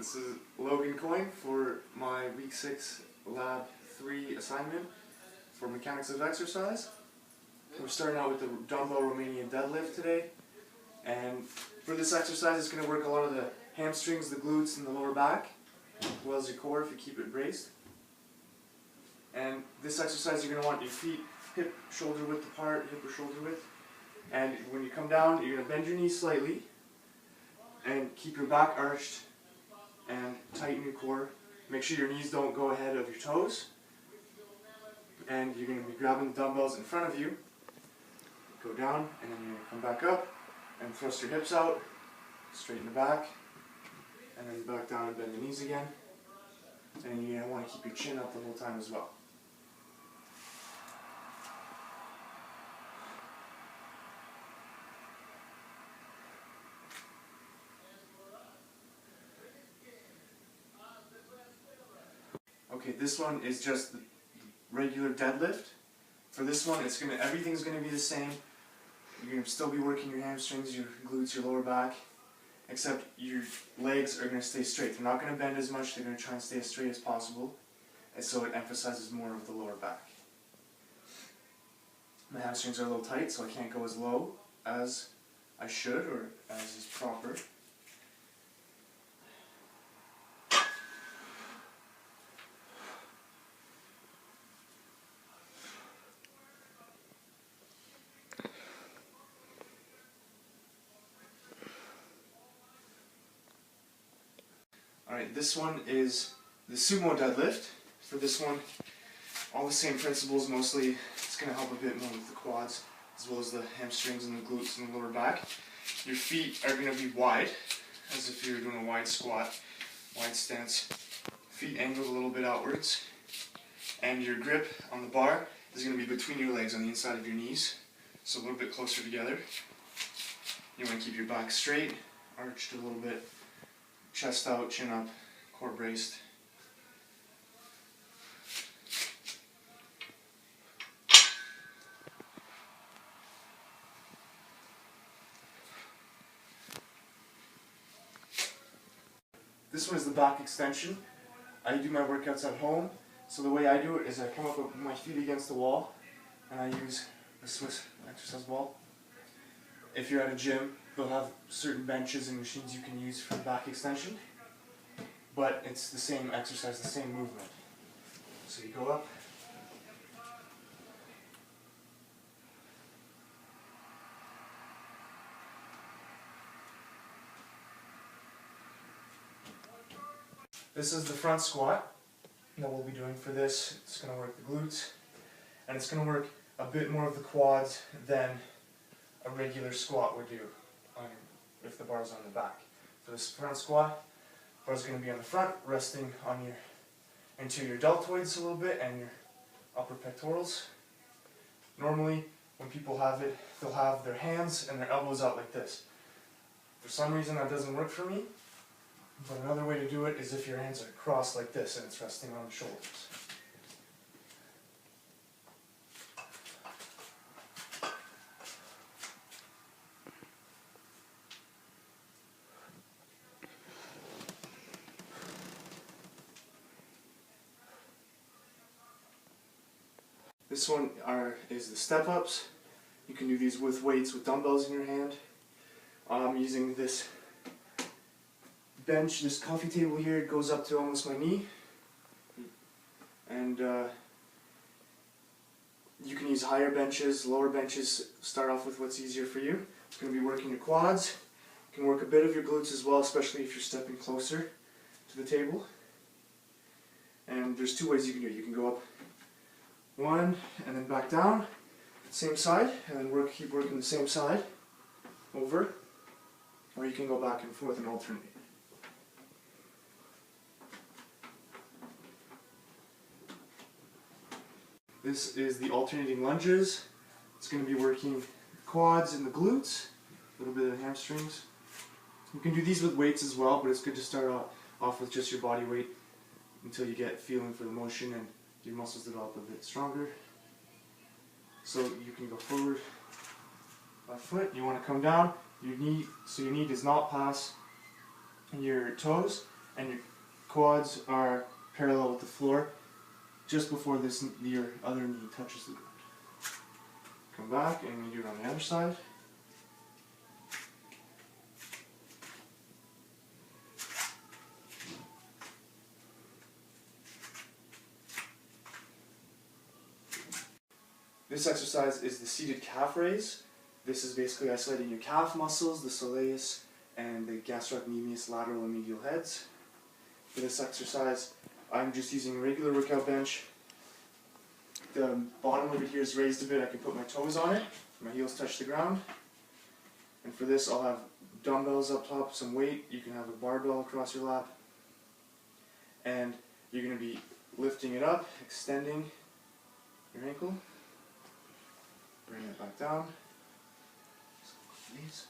This is Logan Coyne for my week 6 lab 3 assignment for mechanics of exercise. We're starting out with the dumbbell Romanian deadlift today, and for this exercise it's going to work a lot of the hamstrings, the glutes, and the lower back, as well as your core if you keep it braced. And this exercise you're going to want your feet hip shoulder width apart, hip or shoulder width, and when you come down you're going to bend your knees slightly and keep your back arched and tighten your core. Make sure your knees don't go ahead of your toes. And you're going to be grabbing the dumbbells in front of you. Go down, and then you're going to come back up and thrust your hips out, straighten the back, and then back down and bend the knees again. And you're going to want to keep your chin up the whole time as well. Okay, this one is just the regular deadlift. For this one, everything's gonna be the same. You're gonna still be working your hamstrings, your glutes, your lower back, except your legs are gonna stay straight. They're not gonna bend as much. They're gonna try and stay as straight as possible, and so it emphasizes more of the lower back. My hamstrings are a little tight, so I can't go as low as I should or as is proper. Alright, this one is the sumo deadlift. For this one, all the same principles mostly. It's going to help a bit more with the quads, as well as the hamstrings and the glutes and the lower back. Your feet are going to be wide, as if you were doing a wide squat, wide stance. Feet angled a little bit outwards. And your grip on the bar is going to be between your legs on the inside of your knees, so a little bit closer together. You want to keep your back straight, arched a little bit. Chest out, chin up, core braced. This one is the back extension. I do my workouts at home, so the way I do it is I come up with my feet against the wall and I use the Swiss exercise ball. If you're at a gym, they'll have certain benches and machines you can use for the back extension, but it's the same exercise, the same movement. So you go up, this is the front squat that we'll be doing for this. It's going to work the glutes, and it's going to work a bit more of the quads than a regular squat would do if the bar's on the back. For this front squat, the bar's going to be on the front, resting on your anterior deltoids a little bit and your upper pectorals. Normally, when people have it, they'll have their hands and their elbows out like this. For some reason that doesn't work for me, but another way to do it is if your hands are crossed like this and it's resting on the shoulders. This one is the step-ups. You can do these with weights, with dumbbells in your hand. I'm using this bench, this coffee table here. It goes up to almost my knee. And you can use higher benches, lower benches. Start off with what's easier for you. It's going to be working your quads. You can work a bit of your glutes as well, especially if you're stepping closer to the table. And there's two ways you can do it. You can go up one and then back down, same side, and then keep working the same side over, or you can go back and forth and alternate. This is the alternating lunges. It's going to be working quads and the glutes, a little bit of the hamstrings. You can do these with weights as well, but it's good to start off with just your body weight until you get feeling for the motion and your muscles develop a bit stronger. So you can go forward, left foot. You want to come down. Your knee does not pass your toes, and your quads are parallel with the floor just before your other knee touches the ground. Come back and we do it on the other side. This exercise is the seated calf raise. This is basically isolating your calf muscles, the soleus, and the gastrocnemius lateral and medial heads. For this exercise, I'm just using a regular workout bench. The bottom of it here is raised a bit. I can put my toes on it. My heels touch the ground. And for this, I'll have dumbbells up top, some weight. You can have a barbell across your lap. And you're going to be lifting it up, extending your ankle. Bring it back down. Squeeze.